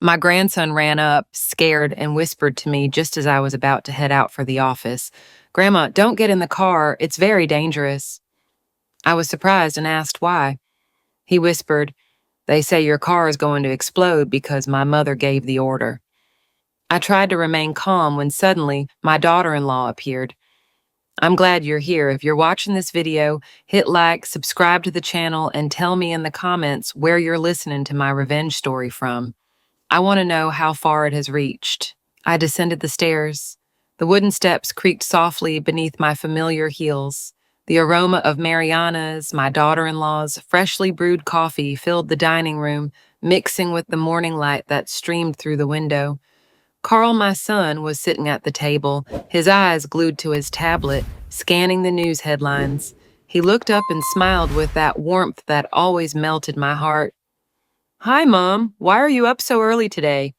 My grandson ran up, scared, and whispered to me just as I was about to head out for the office, "Grandma, don't get in the car. It's very dangerous." I was surprised and asked why. He whispered, "They say your car is going to explode because my mother gave the order." I tried to remain calm when suddenly my daughter-in-law appeared. "I'm glad you're here. If you're watching this video, hit like, subscribe to the channel, and tell me in the comments where you're listening to my revenge story from. I want to know how far it has reached." I descended the stairs. The wooden steps creaked softly beneath my familiar heels. The aroma of Mariana's, my daughter-in-law's, freshly brewed coffee filled the dining room, mixing with the morning light that streamed through the window. Carl, my son, was sitting at the table, his eyes glued to his tablet, scanning the news headlines. He looked up and smiled with that warmth that always melted my heart. "Hi, Mom. Why are you up so early today?"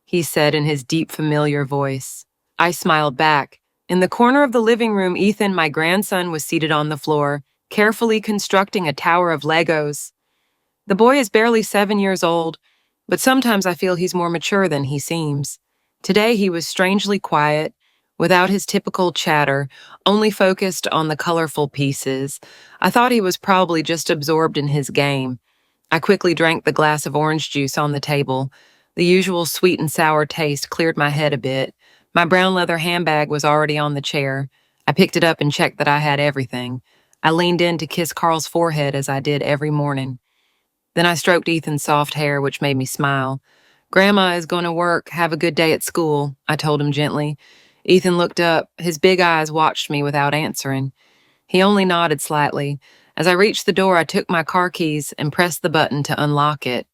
he said in his deep, familiar voice. I smiled back. In the corner of the living room, Ethan, my grandson, was seated on the floor, carefully constructing a tower of Legos. The boy is barely 7 years old, but sometimes I feel he's more mature than he seems. Today he was strangely quiet, without his typical chatter, only focused on the colorful pieces. I thought he was probably just absorbed in his game. I quickly drank the glass of orange juice on the table. The usual sweet and sour taste cleared my head a bit. My brown leather handbag was already on the chair. I picked it up and checked that I had everything. I leaned in to kiss Carl's forehead as I did every morning. Then I stroked Ethan's soft hair, which made me smile. "Grandma is going to work. Have a good day at school," I told him gently. Ethan looked up. His big eyes watched me without answering. He only nodded slightly. As I reached the door, I took my car keys and pressed the button to unlock it.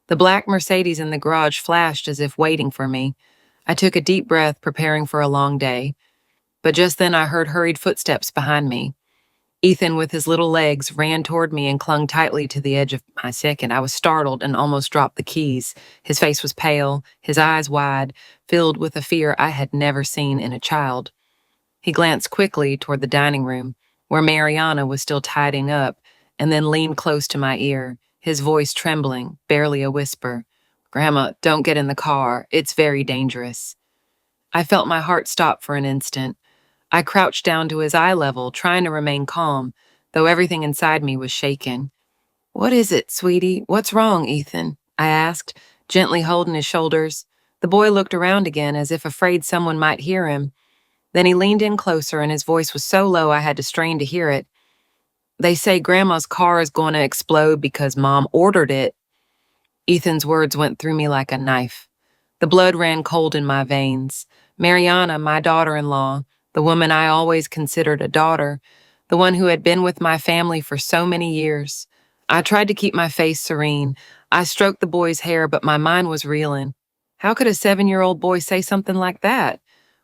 The black Mercedes in the garage flashed as if waiting for me. I took a deep breath, preparing for a long day. But just then I heard hurried footsteps behind me. Ethan, with his little legs, ran toward me and clung tightly to the edge of my second. I was startled and almost dropped the keys. His face was pale, his eyes wide, filled with a fear I had never seen in a child. He glanced quickly toward the dining room, where Mariana was still tidying up, and then leaned close to my ear, his voice trembling, barely a whisper. "Grandma, don't get in the car. It's very dangerous." I felt my heart stop for an instant. I crouched down to his eye level, trying to remain calm, though everything inside me was shaken. "What is it, sweetie? What's wrong, Ethan?" I asked, gently holding his shoulders. The boy looked around again as if afraid someone might hear him. Then he leaned in closer and his voice was so low I had to strain to hear it. "They say Grandma's car is going to explode because Mom ordered it." Ethan's words went through me like a knife. The blood ran cold in my veins. Mariana, my daughter-in-law, the woman I always considered a daughter, the one who had been with my family for so many years. I tried to keep my face serene. I stroked the boy's hair, but my mind was reeling. How could a 7-year-old boy say something like that?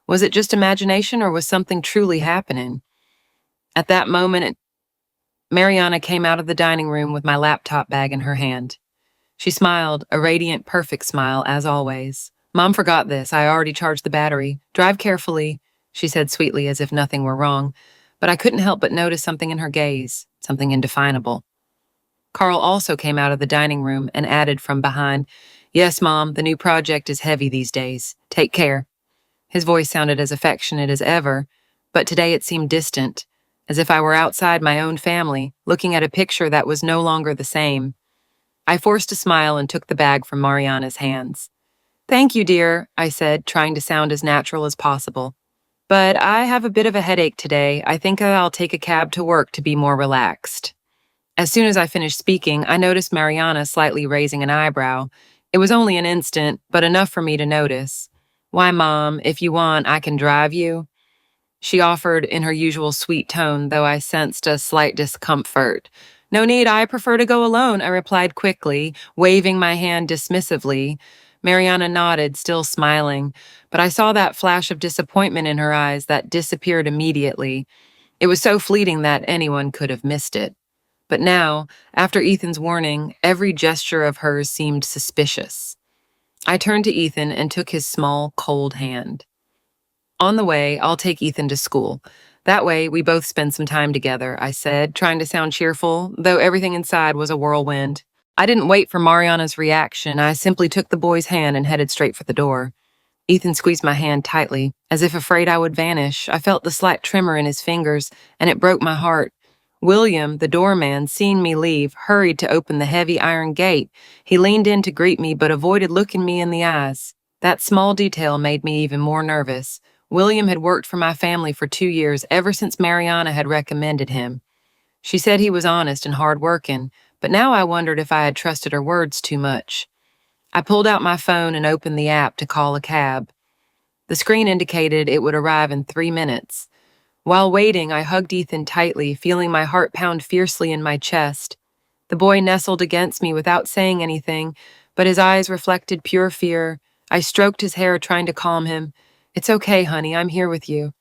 Was it just imagination or was something truly happening? At that moment, Mariana came out of the dining room with my laptop bag in her hand. She smiled, a radiant, perfect smile, as always. "Mom forgot this. I already charged the battery. Drive carefully," she said sweetly as if nothing were wrong. But I couldn't help but notice something in her gaze, something indefinable. Carl also came out of the dining room and added from behind, "Yes, Mom, the new project is heavy these days. Take care." His voice sounded as affectionate as ever, but today it seemed distant, as if I were outside my own family, looking at a picture that was no longer the same. I forced a smile and took the bag from Mariana's hands. "Thank you, dear," I said, trying to sound as natural as possible. "But I have a bit of a headache today. I think I'll take a cab to work to be more relaxed." As soon as I finished speaking, I noticed Mariana slightly raising an eyebrow. It was only an instant, but enough for me to notice. "Why, Mom, if you want, I can drive you," she offered in her usual sweet tone, though I sensed a slight discomfort. "No need, I prefer to go alone," I replied quickly, waving my hand dismissively. Mariana nodded, still smiling, but I saw that flash of disappointment in her eyes that disappeared immediately. It was so fleeting that anyone could have missed it. But now, after Ethan's warning, every gesture of hers seemed suspicious. I turned to Ethan and took his small, cold hand. "On the way, I'll take Ethan to school. That way, we both spend some time together," I said, trying to sound cheerful, though everything inside was a whirlwind. I didn't wait for Mariana's reaction. I simply took the boy's hand and headed straight for the door. Ethan squeezed my hand tightly, as if afraid I would vanish. I felt the slight tremor in his fingers, and it broke my heart. William, the doorman, seeing me leave, hurried to open the heavy iron gate. He leaned in to greet me, but avoided looking me in the eyes. That small detail made me even more nervous. William had worked for my family for 2 years, ever since Mariana had recommended him. She said he was honest and hard-working, but now I wondered if I had trusted her words too much. I pulled out my phone and opened the app to call a cab. The screen indicated it would arrive in 3 minutes. While waiting, I hugged Ethan tightly, feeling my heart pound fiercely in my chest. The boy nestled against me without saying anything, but his eyes reflected pure fear. I stroked his hair, trying to calm him. "It's okay, honey, I'm here with you."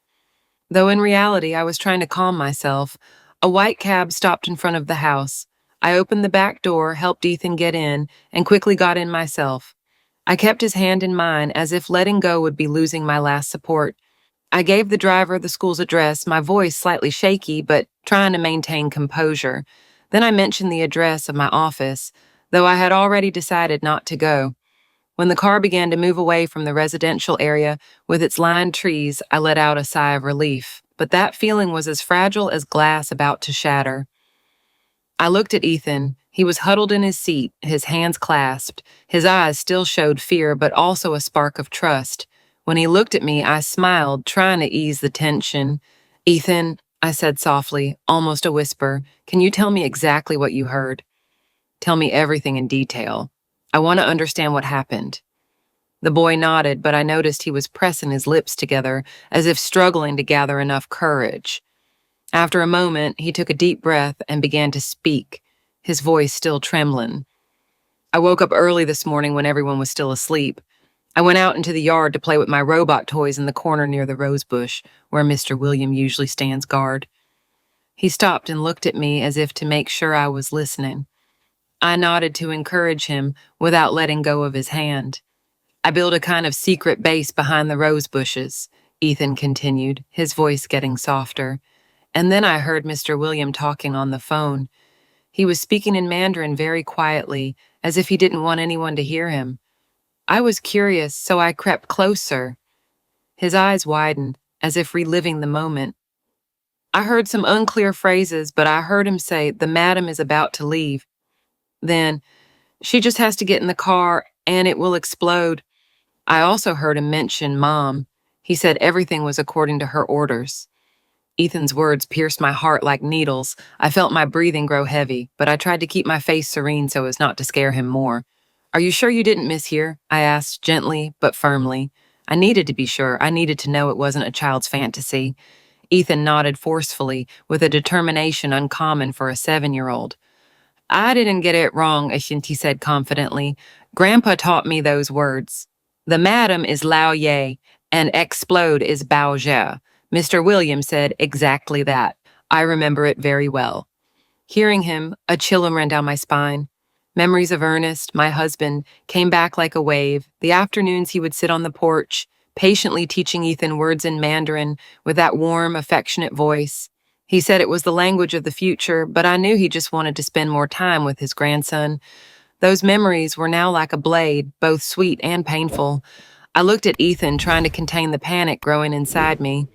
Though in reality, I was trying to calm myself. A white cab stopped in front of the house. I opened the back door, helped Ethan get in, and quickly got in myself. I kept his hand in mine, as if letting go would be losing my last support. I gave the driver the school's address, my voice slightly shaky, but trying to maintain composure. Then I mentioned the address of my office, though I had already decided not to go. When the car began to move away from the residential area with its lined trees, I let out a sigh of relief. But that feeling was as fragile as glass about to shatter. I looked at Ethan. He was huddled in his seat, his hands clasped. His eyes still showed fear, but also a spark of trust. When he looked at me, I smiled, trying to ease the tension. "Ethan," I said softly, almost a whisper, "can you tell me exactly what you heard? Tell me everything in detail. I want to understand what happened." The boy nodded, but I noticed he was pressing his lips together, as if struggling to gather enough courage. After a moment, he took a deep breath and began to speak, his voice still trembling. "I woke up early this morning when everyone was still asleep. I went out into the yard to play with my robot toys in the corner near the rose bush, where Mr. William usually stands guard." He stopped and looked at me as if to make sure I was listening. I nodded to encourage him without letting go of his hand. "I built a kind of secret base behind the rose bushes," Ethan continued, his voice getting softer. And then I heard Mr. William talking on the phone. He was speaking in Mandarin very quietly, as if he didn't want anyone to hear him. I was curious, so I crept closer. His eyes widened, as if reliving the moment. I heard some unclear phrases, but I heard him say, "The madam is about to leave. Then, she just has to get in the car, and it will explode." I also heard him mention Mom. He said everything was according to her orders. Ethan's words pierced my heart like needles. I felt my breathing grow heavy, but I tried to keep my face serene so as not to scare him more. "Are you sure you didn't mishear?" I asked, gently but firmly. I needed to be sure. I needed to know it wasn't a child's fantasy. Ethan nodded forcefully, with a determination uncommon for a 7-year-old. "I didn't get it wrong," Ashinti said confidently. "Grandpa taught me those words. The madam is Lao Ye, and explode is Bao Jia. Mr. Williams said exactly that. I remember it very well." Hearing him, a chill ran down my spine. Memories of Ernest, my husband, came back like a wave. The afternoons he would sit on the porch, patiently teaching Ethan words in Mandarin with that warm, affectionate voice. He said it was the language of the future, but I knew he just wanted to spend more time with his grandson. Those memories were now like a blade, both sweet and painful. I looked at Ethan, trying to contain the panic growing inside me.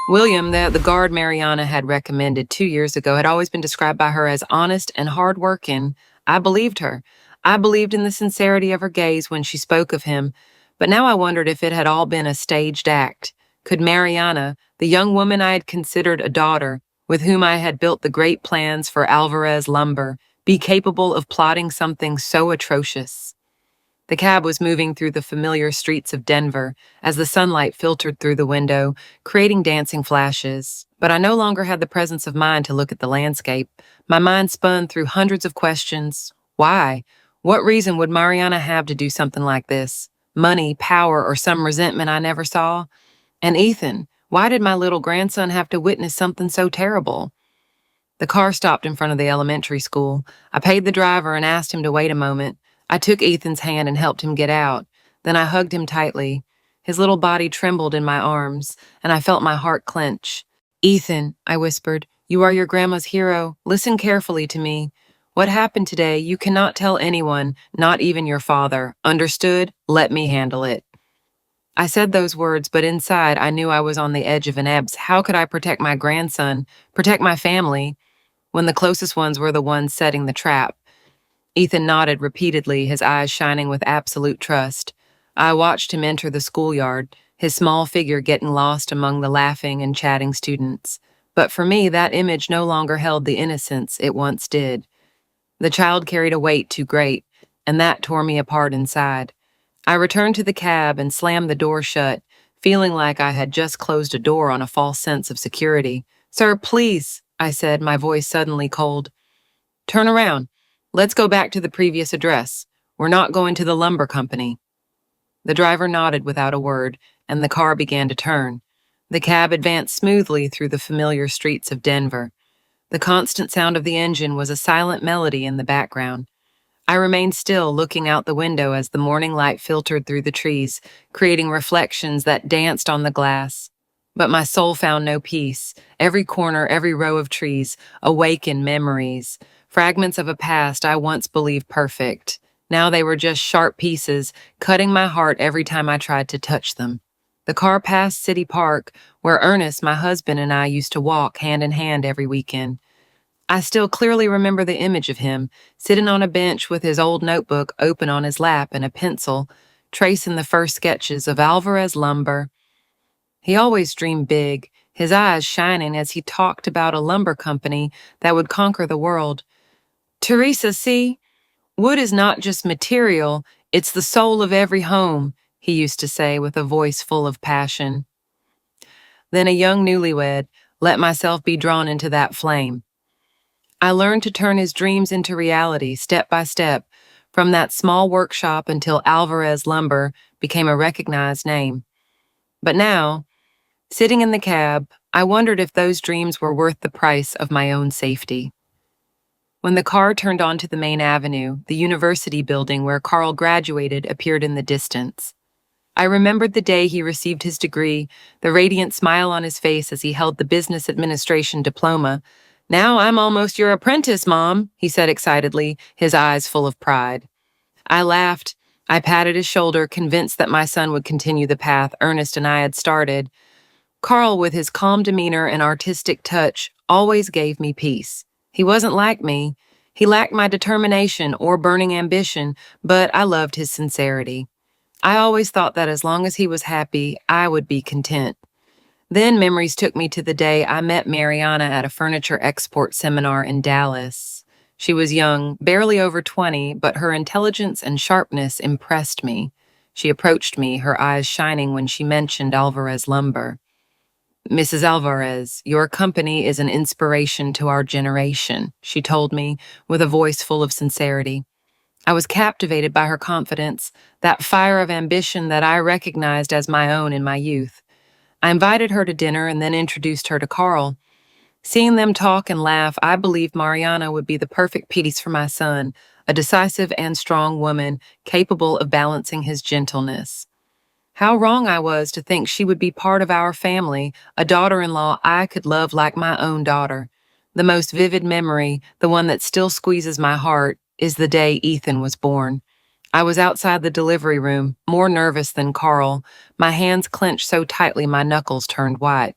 William, the guard Mariana had recommended 2 years ago, had always been described by her as honest and hard-working. I believed her. I believed in the sincerity of her gaze when she spoke of him, but now I wondered if it had all been a staged act. Could Mariana, the young woman I had considered a daughter, with whom I had built the great plans for Alvarez Lumber, be capable of plotting something so atrocious? The cab was moving through the familiar streets of Denver as the sunlight filtered through the window, creating dancing flashes. But I no longer had the presence of mind to look at the landscape. My mind spun through hundreds of questions. Why? What reason would Mariana have to do something like this? Money, power, or some resentment I never saw? And Ethan, why did my little grandson have to witness something so terrible? The car stopped in front of the elementary school. I paid the driver and asked him to wait a moment. I took Ethan's hand and helped him get out. Then I hugged him tightly. His little body trembled in my arms, and I felt my heart clench. "Ethan," I whispered, "you are your grandma's hero. Listen carefully to me. What happened today, you cannot tell anyone, not even your father. Understood? Let me handle it. I said those words, but inside I knew I was on the edge of an abyss. How could I protect my grandson, protect my family, when the closest ones were the ones setting the trap? Ethan nodded repeatedly, his eyes shining with absolute trust. I watched him enter the schoolyard, his small figure getting lost among the laughing and chatting students. But for me, that image no longer held the innocence it once did. The child carried a weight too great, and that tore me apart inside. I returned to the cab and slammed the door shut, feeling like I had just closed a door on a false sense of security. Sir, please, I said, my voice suddenly cold. Turn around. Let's go back to the previous address. We're not going to the lumber company. The driver nodded without a word, and the car began to turn. The cab advanced smoothly through the familiar streets of Denver. The constant sound of the engine was a silent melody in the background. I remained still, looking out the window as the morning light filtered through the trees, creating reflections that danced on the glass. But my soul found no peace. Every corner, every row of trees, awakened memories, fragments of a past I once believed perfect. Now they were just sharp pieces, cutting my heart every time I tried to touch them. The car passed City Park, where Ernest, my husband, and I used to walk hand in hand every weekend. I still clearly remember the image of him, sitting on a bench with his old notebook open on his lap and a pencil, tracing the first sketches of Alvarez Lumber. He always dreamed big, his eyes shining as he talked about a lumber company that would conquer the world. Teresa, see? Wood is not just material, it's the soul of every home, he used to say with a voice full of passion. Then a young newlywed, let myself be drawn into that flame. I learned to turn his dreams into reality, step by step, from that small workshop until Alvarez Lumber became a recognized name. But now, sitting in the cab, I wondered if those dreams were worth the price of my own safety. When the car turned onto the main avenue, the university building where Carl graduated appeared in the distance. I remembered the day he received his degree, the radiant smile on his face as he held the business administration diploma. Now I'm almost your apprentice, Mom, he said excitedly, his eyes full of pride. I laughed. I patted his shoulder, convinced that my son would continue the path Ernest and I had started. Carl, with his calm demeanor and artistic touch, always gave me peace. He wasn't like me. He lacked my determination or burning ambition, but I loved his sincerity. I always thought that as long as he was happy, I would be content. Then memories took me to the day I met Mariana at a furniture export seminar in Dallas. She was young, barely over 20, but her intelligence and sharpness impressed me. She approached me, her eyes shining when she mentioned Alvarez Lumber. Mrs. Alvarez, your company is an inspiration to our generation, she told me, with a voice full of sincerity. I was captivated by her confidence, that fire of ambition that I recognized as my own in my youth. I invited her to dinner and then introduced her to Carl. Seeing them talk and laugh, I believed Mariana would be the perfect piece for my son, a decisive and strong woman capable of balancing his gentleness. How wrong I was to think she would be part of our family, a daughter-in-law I could love like my own daughter. The most vivid memory, the one that still squeezes my heart, is the day Ethan was born. I was outside the delivery room, more nervous than Carl, my hands clenched so tightly my knuckles turned white.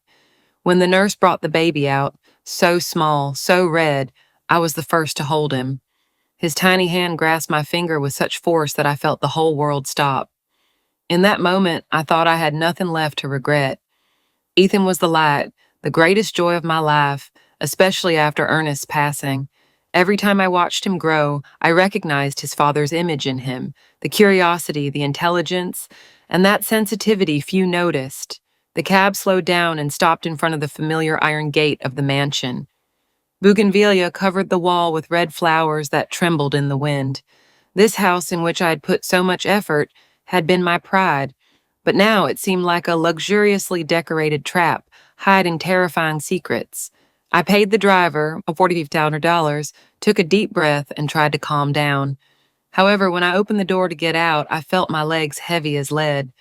When the nurse brought the baby out, so small, so red, I was the first to hold him. His tiny hand grasped my finger with such force that I felt the whole world stop. In that moment, I thought I had nothing left to regret. Ethan was the light, the greatest joy of my life, especially after Ernest's passing. Every time I watched him grow, I recognized his father's image in him, the curiosity, the intelligence, and that sensitivity few noticed. The cab slowed down and stopped in front of the familiar iron gate of the mansion. Bougainvillea covered the wall with red flowers that trembled in the wind. This house in which I had put so much effort had been my pride, but now it seemed like a luxuriously decorated trap, hiding terrifying secrets. I paid the driver, $45,000, took a deep breath, and tried to calm down. However, when I opened the door to get out, I felt my legs heavy as lead.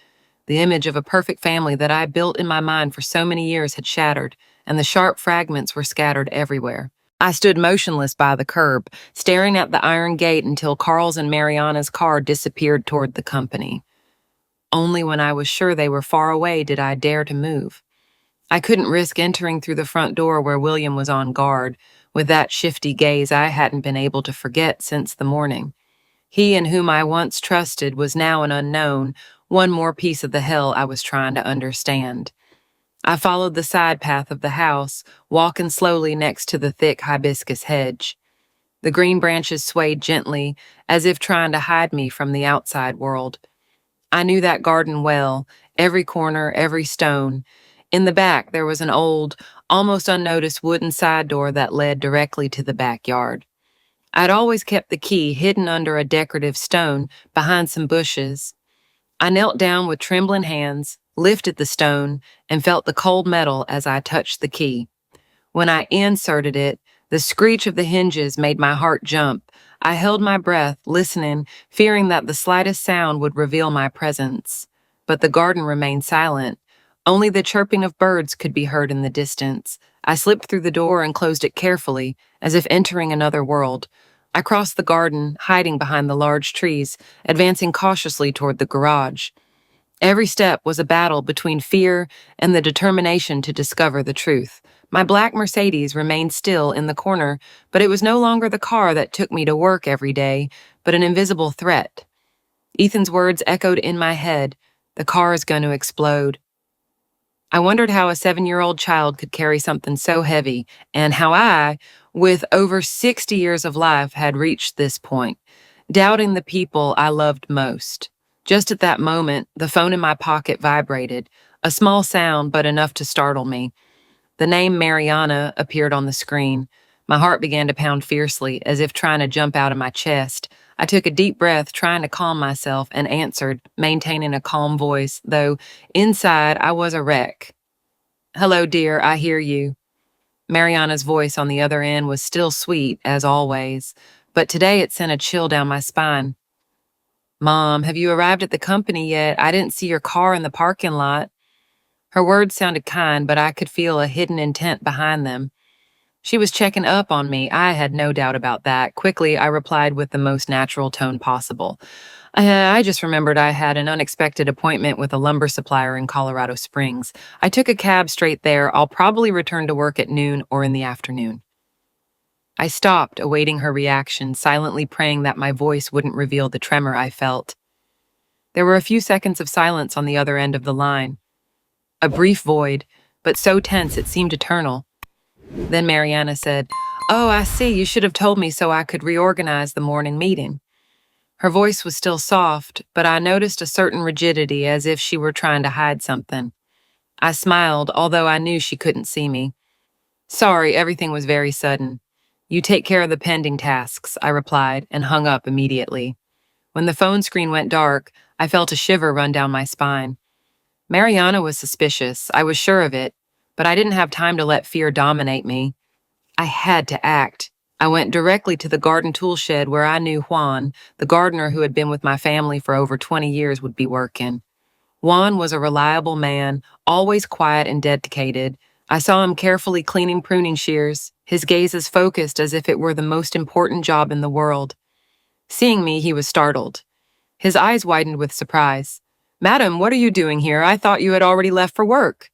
The image of a perfect family that I built in my mind for so many years had shattered, and the sharp fragments were scattered everywhere. I stood motionless by the curb, staring at the iron gate until Carl's and Mariana's car disappeared toward the company. Only when I was sure they were far away did I dare to move. I couldn't risk entering through the front door where William was on guard, with that shifty gaze I hadn't been able to forget since the morning. He in whom I once trusted was now an unknown, one more piece of the hell I was trying to understand. I followed the side path of the house, walking slowly next to the thick hibiscus hedge. The green branches swayed gently, as if trying to hide me from the outside world. I knew that garden well, every corner, every stone. In the back, there was an old, almost unnoticed wooden side door that led directly to the backyard. I'd always kept the key hidden under a decorative stone behind some bushes. I knelt down with trembling hands, lifted the stone, and felt the cold metal as I touched the key. When I inserted it, the screech of the hinges made my heart jump. I held my breath, listening, fearing that the slightest sound would reveal my presence. But the garden remained silent. Only the chirping of birds could be heard in the distance. I slipped through the door and closed it carefully, as if entering another world. I crossed the garden, hiding behind the large trees, advancing cautiously toward the garage. Every step was a battle between fear and the determination to discover the truth. My black Mercedes remained still in the corner, but it was no longer the car that took me to work every day, but an invisible threat. Ethan's words echoed in my head, "The car is going to explode." I wondered how a 7-year-old child could carry something so heavy, and how I, with over 60 years of life, had reached this point, doubting the people I loved most. Just at that moment, the phone in my pocket vibrated, a small sound but enough to startle me. The name Mariana appeared on the screen. My heart began to pound fiercely, as if trying to jump out of my chest. I took a deep breath, trying to calm myself, and answered, maintaining a calm voice, though inside I was a wreck. "Hello, dear, I hear you." Mariana's voice on the other end was still sweet, as always, but today it sent a chill down my spine. "Mom, have you arrived at the company yet? I didn't see your car in the parking lot." Her words sounded kind, but I could feel a hidden intent behind them. She was checking up on me, I had no doubt about that. Quickly, I replied with the most natural tone possible. I just remembered I had an unexpected appointment with a lumber supplier in Colorado Springs. I took a cab straight there. I'll probably return to work at noon or in the afternoon." I stopped, awaiting her reaction, silently praying that my voice wouldn't reveal the tremor I felt. There were a few seconds of silence on the other end of the line. A brief void, but so tense it seemed eternal. Then Mariana said, "Oh, I see, you should have told me so I could reorganize the morning meeting." Her voice was still soft, but I noticed a certain rigidity, as if she were trying to hide something. I smiled, although I knew she couldn't see me. "Sorry, everything was very sudden." "You take care of the pending tasks," I replied, and hung up immediately. When the phone screen went dark, I felt a shiver run down my spine. Mariana was suspicious, I was sure of it, but I didn't have time to let fear dominate me. I had to act. I went directly to the garden tool shed where I knew Juan, the gardener who had been with my family for over 20 years, would be working. Juan was a reliable man, always quiet and dedicated. I saw him carefully cleaning pruning shears, his gaze as focused as if it were the most important job in the world. Seeing me, he was startled. His eyes widened with surprise. "Madam, what are you doing here? I thought you had already left for work."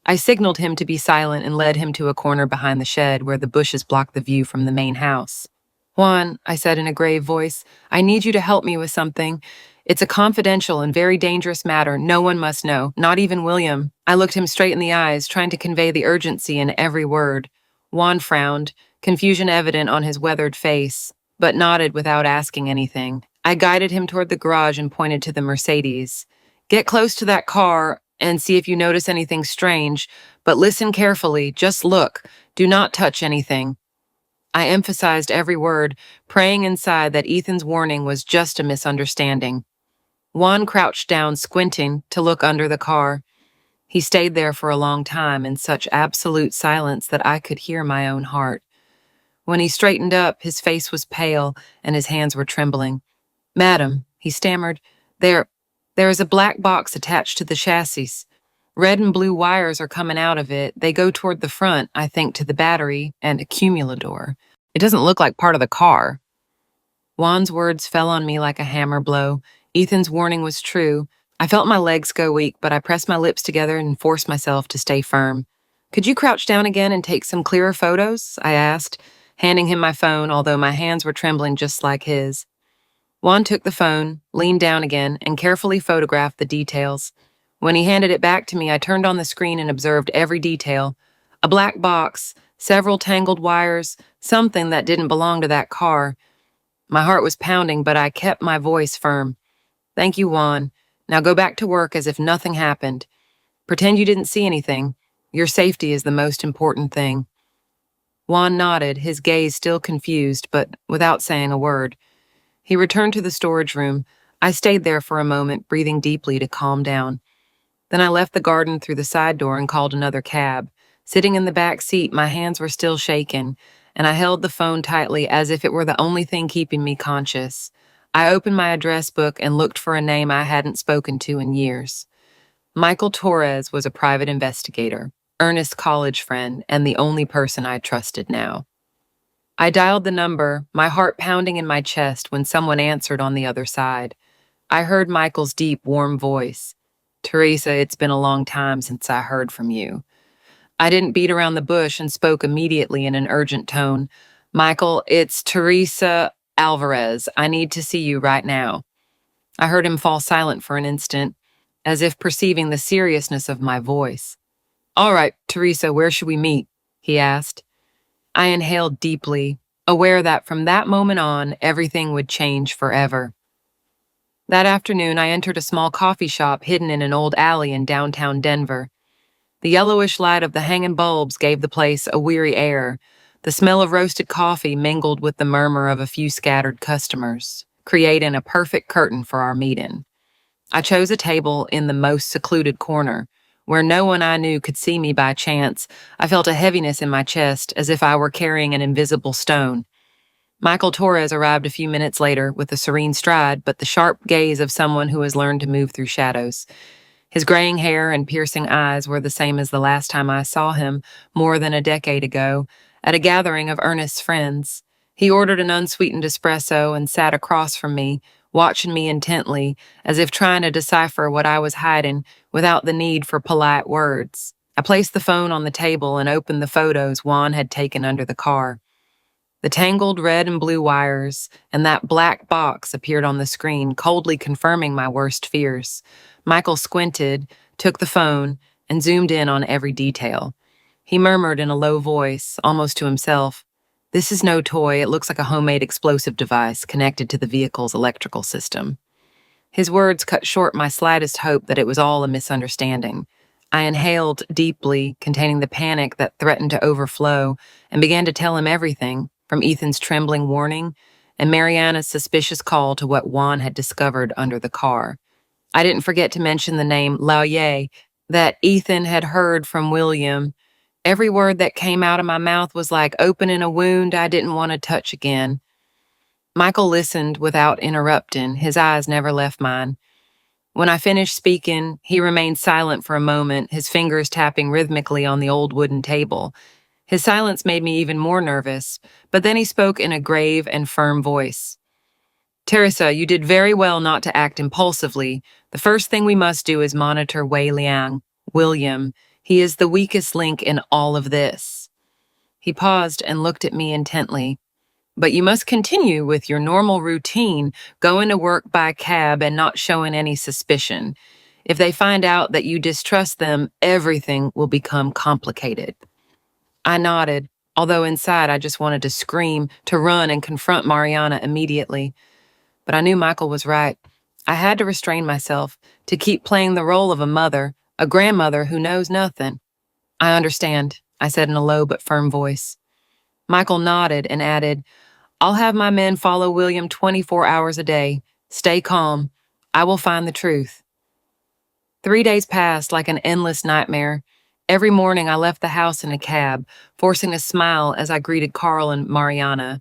I signaled him to be silent and led him to a corner behind the shed where the bushes blocked the view from the main house. "Juan," I said in a grave voice, "I need you to help me with something. It's a confidential and very dangerous matter. No one must know, not even William." I looked him straight in the eyes, trying to convey the urgency in every word. Juan frowned, confusion evident on his weathered face, but nodded without asking anything. I guided him toward the garage and pointed to the Mercedes. "Get close to that car and see if you notice anything strange, but listen carefully, just look. Do not touch anything." I emphasized every word, praying inside that Ethan's warning was just a misunderstanding. Juan crouched down, squinting, to look under the car. He stayed there for a long time in such absolute silence that I could hear my own heart. When he straightened up, his face was pale and his hands were trembling. "Madam," he stammered, there is a black box attached to the chassis. Red and blue wires are coming out of it. They go toward the front, I think, to the battery and accumulator. It doesn't look like part of the car. Juan's words fell on me like a hammer blow. Ethan's warning was true. I felt my legs go weak, but I pressed my lips together and forced myself to stay firm. Could you crouch down again and take some clearer photos? I asked, handing him my phone, although my hands were trembling just like his. Juan took the phone, leaned down again, and carefully photographed the details. When he handed it back to me, I turned on the screen and observed every detail. A black box, several tangled wires, something that didn't belong to that car. My heart was pounding, but I kept my voice firm. Thank you, Juan. Now go back to work as if nothing happened. Pretend you didn't see anything. Your safety is the most important thing. Juan nodded, his gaze still confused, but without saying a word. He returned to the storage room. I stayed there for a moment, breathing deeply to calm down. Then I left the garden through the side door and called another cab. Sitting in the back seat, my hands were still shaking, and I held the phone tightly as if it were the only thing keeping me conscious. I opened my address book and looked for a name I hadn't spoken to in years. Michael Torres was a private investigator, Ernest's college friend, and the only person I trusted now. I dialed the number, my heart pounding in my chest when someone answered on the other side. I heard Michael's deep, warm voice. Teresa, it's been a long time since I heard from you. I didn't beat around the bush and spoke immediately in an urgent tone. Michael, it's Teresa Alvarez. I need to see you right now. I heard him fall silent for an instant, as if perceiving the seriousness of my voice. All right, Teresa, where should we meet? He asked. I inhaled deeply, aware that from that moment on, everything would change forever. That afternoon, I entered a small coffee shop hidden in an old alley in downtown Denver. The yellowish light of the hanging bulbs gave the place a weary air. The smell of roasted coffee mingled with the murmur of a few scattered customers, creating a perfect curtain for our meeting. I chose a table in the most secluded corner, where no one I knew could see me by chance. I felt a heaviness in my chest, as if I were carrying an invisible stone. Michael Torres arrived a few minutes later with a serene stride, but the sharp gaze of someone who has learned to move through shadows. His graying hair and piercing eyes were the same as the last time I saw him, more than a decade ago, at a gathering of Ernest's friends. He ordered an unsweetened espresso and sat across from me, watching me intently, as if trying to decipher what I was hiding without the need for polite words. I placed the phone on the table and opened the photos Juan had taken under the car. The tangled red and blue wires and that black box appeared on the screen, coldly confirming my worst fears. Michael squinted, took the phone, and zoomed in on every detail. He murmured in a low voice, almost to himself, "This is no toy. It looks like a homemade explosive device connected to the vehicle's electrical system." His words cut short my slightest hope that it was all a misunderstanding. I inhaled deeply, containing the panic that threatened to overflow, and began to tell him everything, from Ethan's trembling warning and Mariana's suspicious call to what Juan had discovered under the car. I didn't forget to mention the name Laurier that Ethan had heard from William. Every word that came out of my mouth was like opening a wound I didn't want to touch again. Michael listened without interrupting. His eyes never left mine. When I finished speaking, he remained silent for a moment, his fingers tapping rhythmically on the old wooden table. His silence made me even more nervous, but then he spoke in a grave and firm voice. "Teresa, you did very well not to act impulsively. The first thing we must do is monitor Wei Liang, William. He is the weakest link in all of this." He paused and looked at me intently. "But you must continue with your normal routine, going to work by cab and not showing any suspicion. If they find out that you distrust them, everything will become complicated." I nodded, although inside I just wanted to scream, to run and confront Mariana immediately. But I knew Michael was right. I had to restrain myself, to keep playing the role of a mother, a grandmother who knows nothing. "I understand," I said in a low but firm voice. Michael nodded and added, "I'll have my men follow William 24 hours a day. Stay calm. I will find the truth." 3 days passed like an endless nightmare. Every morning I left the house in a cab, forcing a smile as I greeted Carl and Mariana.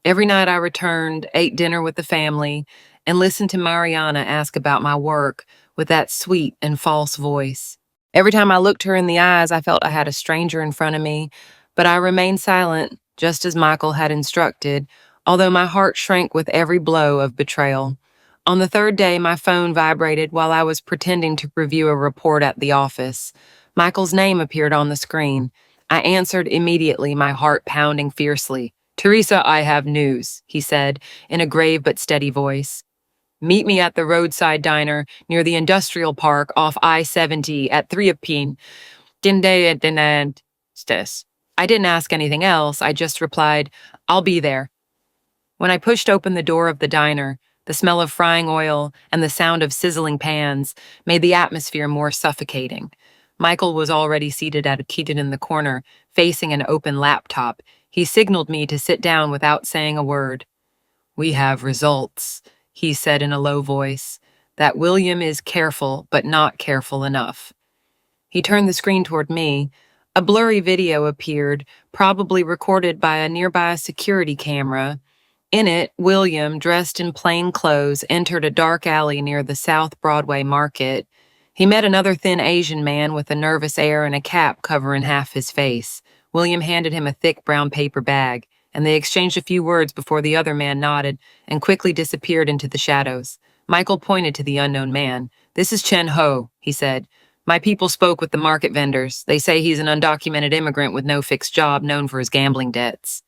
Every night I returned, ate dinner with the family, and listened to Mariana ask about my work with that sweet and false voice. Every time I looked her in the eyes, I felt I had a stranger in front of me, but I remained silent, just as Michael had instructed, although my heart shrank with every blow of betrayal. On the third day, my phone vibrated while I was pretending to review a report at the office. Michael's name appeared on the screen. I answered immediately, my heart pounding fiercely. "Teresa, I have news," he said, in a grave but steady voice. "Meet me at the roadside diner near the industrial park off I-70 at 3 p.m. I didn't ask anything else. I just replied, "I'll be there." When I pushed open the door of the diner, the smell of frying oil and the sound of sizzling pans made the atmosphere more suffocating. Michael was already seated in the corner, facing an open laptop. He signaled me to sit down without saying a word. "We have results," he said in a low voice, "that William is careful, but not careful enough." He turned the screen toward me. A blurry video appeared, probably recorded by a nearby security camera. In it, William, dressed in plain clothes, entered a dark alley near the South Broadway Market. He met another thin Asian man with a nervous air and a cap covering half his face. William handed him a thick brown paper bag, and they exchanged a few words before the other man nodded and quickly disappeared into the shadows. Michael pointed to the unknown man. "This is Chen Ho," he said. "My people spoke with the market vendors. They say he's an undocumented immigrant with no fixed job, known for his gambling debts."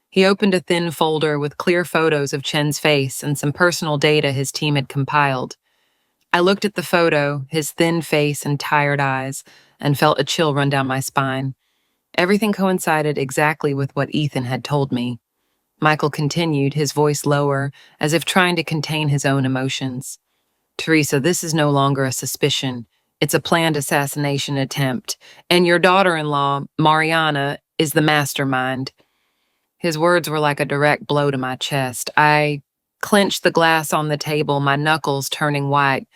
He opened a thin folder with clear photos of Chen's face and some personal data his team had compiled. I looked at the photo, his thin face and tired eyes, and felt a chill run down my spine. Everything coincided exactly with what Ethan had told me. Michael continued, his voice lower, as if trying to contain his own emotions. "Teresa, this is no longer a suspicion. It's a planned assassination attempt, and your daughter-in-law, Mariana, is the mastermind." His words were like a direct blow to my chest. I clenched the glass on the table, my knuckles turning white.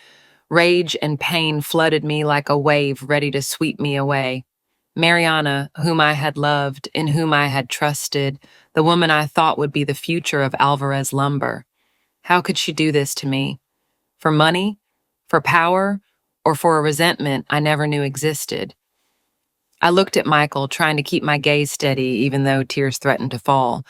Rage and pain flooded me like a wave ready to sweep me away. Mariana, whom I had loved, in whom I had trusted, the woman I thought would be the future of Alvarez Lumber. How could she do this to me? For money? For power? Or for a resentment I never knew existed? I looked at Michael, trying to keep my gaze steady, even though tears threatened to fall.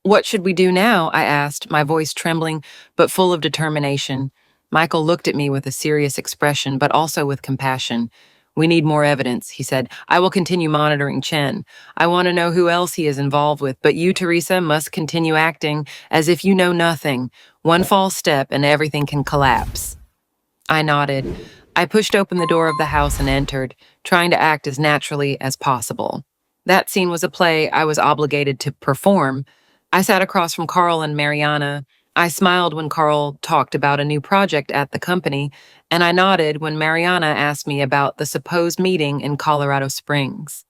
"What should we do now?" I asked, my voice trembling, but full of determination. Michael looked at me with a serious expression, but also with compassion. "We need more evidence," he said. "I will continue monitoring Chen. I want to know who else he is involved with, but you, Teresa, must continue acting as if you know nothing. One false step and everything can collapse." I nodded. I pushed open the door of the house and entered, trying to act as naturally as possible. That scene was a play I was obligated to perform. I sat across from Carl and Mariana. I smiled when Carl talked about a new project at the company, and I nodded when Mariana asked me about the supposed meeting in Colorado Springs.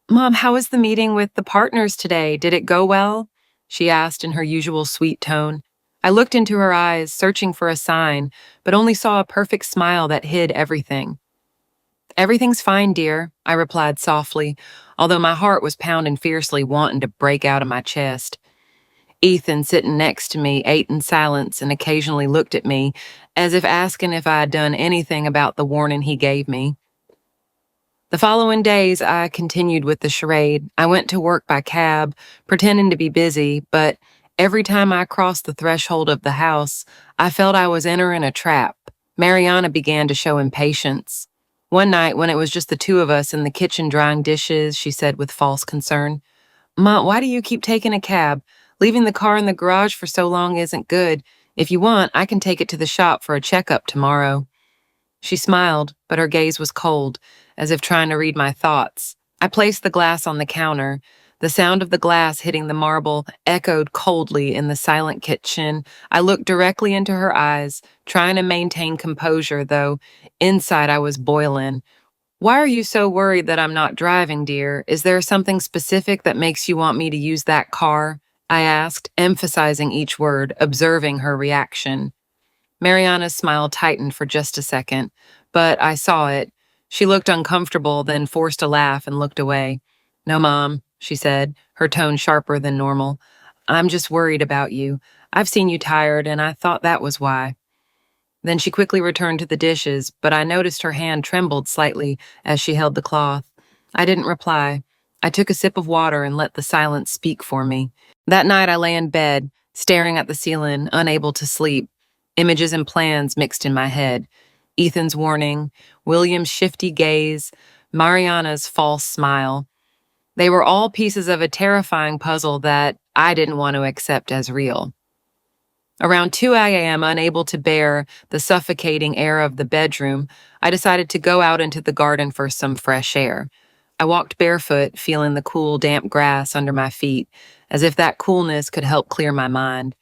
"Mom, how was the meeting with the partners today? Did it go well?" she asked in her usual sweet tone. I looked into her eyes, searching for a sign, but only saw a perfect smile that hid everything. "Everything's fine, dear," I replied softly, although my heart was pounding fiercely, wanting to break out of my chest. Ethan, sitting next to me, ate in silence and occasionally looked at me, as if asking if I had done anything about the warning he gave me. The following days, I continued with the charade. I went to work by cab, pretending to be busy, but every time I crossed the threshold of the house, I felt I was entering a trap. Mariana began to show impatience. One night, when it was just the two of us in the kitchen drying dishes, she said with false concern, "Ma, why do you keep taking a cab? Leaving the car in the garage for so long isn't good. If you want, I can take it to the shop for a checkup tomorrow." She smiled, but her gaze was cold, as if trying to read my thoughts. I placed the glass on the counter. The sound of the glass hitting the marble echoed coldly in the silent kitchen. I looked directly into her eyes, trying to maintain composure, though inside I was boiling. "Why are you so worried that I'm not driving, dear? Is there something specific that makes you want me to use that car?" I asked, emphasizing each word, observing her reaction. Mariana's smile tightened for just a second, but I saw it. She looked uncomfortable, then forced a laugh and looked away. "No, Mom," she said, her tone sharper than normal. "I'm just worried about you. I've seen you tired, and I thought that was why." Then she quickly returned to the dishes, but I noticed her hand trembled slightly as she held the cloth. I didn't reply. I took a sip of water and let the silence speak for me. That night I lay in bed, staring at the ceiling, unable to sleep. Images and plans mixed in my head. Ethan's warning, William's shifty gaze, Mariana's false smile. They were all pieces of a terrifying puzzle that I didn't want to accept as real. Around 2 a.m., unable to bear the suffocating air of the bedroom, I decided to go out into the garden for some fresh air. I walked barefoot, feeling the cool, damp grass under my feet, as if that coolness could help clear my mind.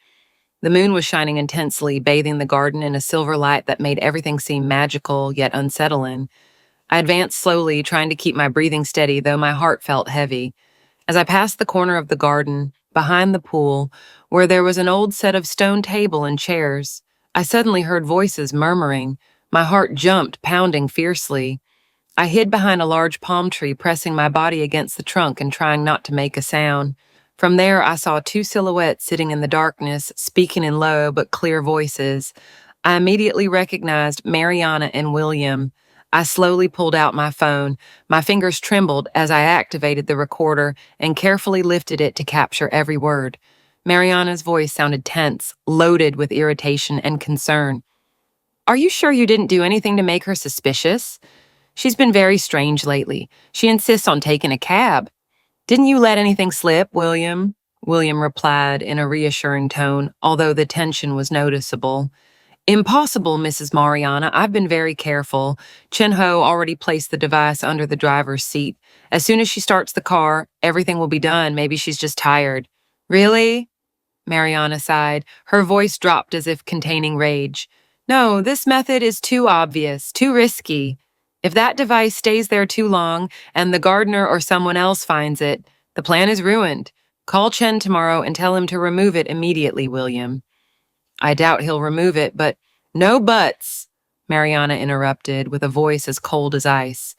The moon was shining intensely, bathing the garden in a silver light that made everything seem magical yet unsettling. I advanced slowly, trying to keep my breathing steady, though my heart felt heavy. As I passed the corner of the garden, behind the pool, where there was an old set of stone table and chairs, I suddenly heard voices murmuring. My heart jumped, pounding fiercely. I hid behind a large palm tree, pressing my body against the trunk and trying not to make a sound. From there, I saw two silhouettes sitting in the darkness, speaking in low but clear voices. I immediately recognized Mariana and William. I slowly pulled out my phone. My fingers trembled as I activated the recorder and carefully lifted it to capture every word. Mariana's voice sounded tense, loaded with irritation and concern. "Are you sure you didn't do anything to make her suspicious? She's been very strange lately. She insists on taking a cab." "Didn't you let anything slip, William?" William replied in a reassuring tone, although the tension was noticeable. "Impossible, Mrs. Mariana. I've been very careful. Chen-Ho already placed the device under the driver's seat. As soon as she starts the car, everything will be done. Maybe she's just tired." "Really?" Mariana sighed. Her voice dropped as if containing rage. "No, this method is too obvious, too risky. If that device stays there too long and the gardener or someone else finds it, the plan is ruined. Call Chen tomorrow and tell him to remove it immediately, William." "I doubt he'll remove it, but—" "No buts," Mariana interrupted with a voice as cold as ice.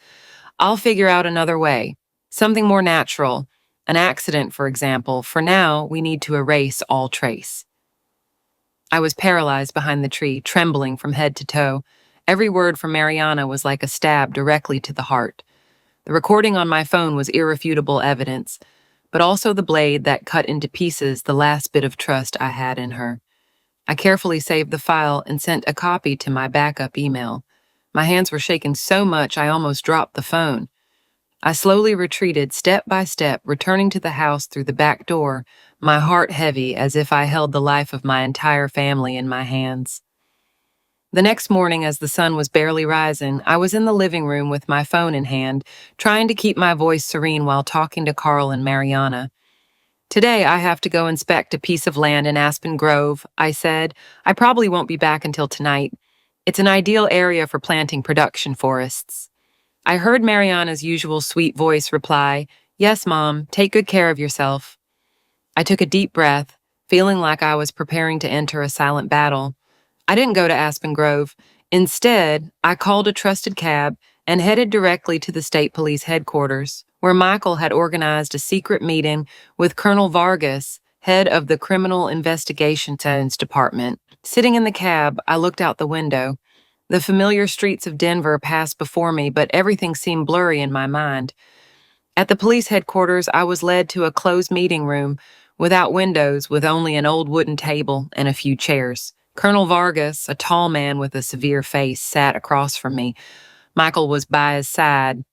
"I'll figure out another way. Something more natural. An accident, for example. For now, we need to erase all trace." I was paralyzed behind the tree, trembling from head to toe. Every word from Mariana was like a stab directly to the heart. The recording on my phone was irrefutable evidence, but also the blade that cut into pieces the last bit of trust I had in her. I carefully saved the file and sent a copy to my backup email. My hands were shaking so much I almost dropped the phone. I slowly retreated step by step, returning to the house through the back door, my heart heavy as if I held the life of my entire family in my hands. The next morning, as the sun was barely rising, I was in the living room with my phone in hand, trying to keep my voice serene while talking to Carl and Mariana. "Today I have to go inspect a piece of land in Aspen Grove," I said. "I probably won't be back until tonight. It's an ideal area for planting production forests." I heard Mariana's usual sweet voice reply, "Yes, Mom, take good care of yourself." I took a deep breath, feeling like I was preparing to enter a silent battle. I didn't go to Aspen Grove. Instead, I called a trusted cab and headed directly to the state police headquarters, where Michael had organized a secret meeting with Colonel Vargas, head of the Criminal Investigations Department. Sitting in the cab, I looked out the window. The familiar streets of Denver passed before me, but everything seemed blurry in my mind. At the police headquarters, I was led to a closed meeting room without windows, with only an old wooden table and a few chairs. Colonel Vargas, a tall man with a severe face, sat across from me. Michael was by his side,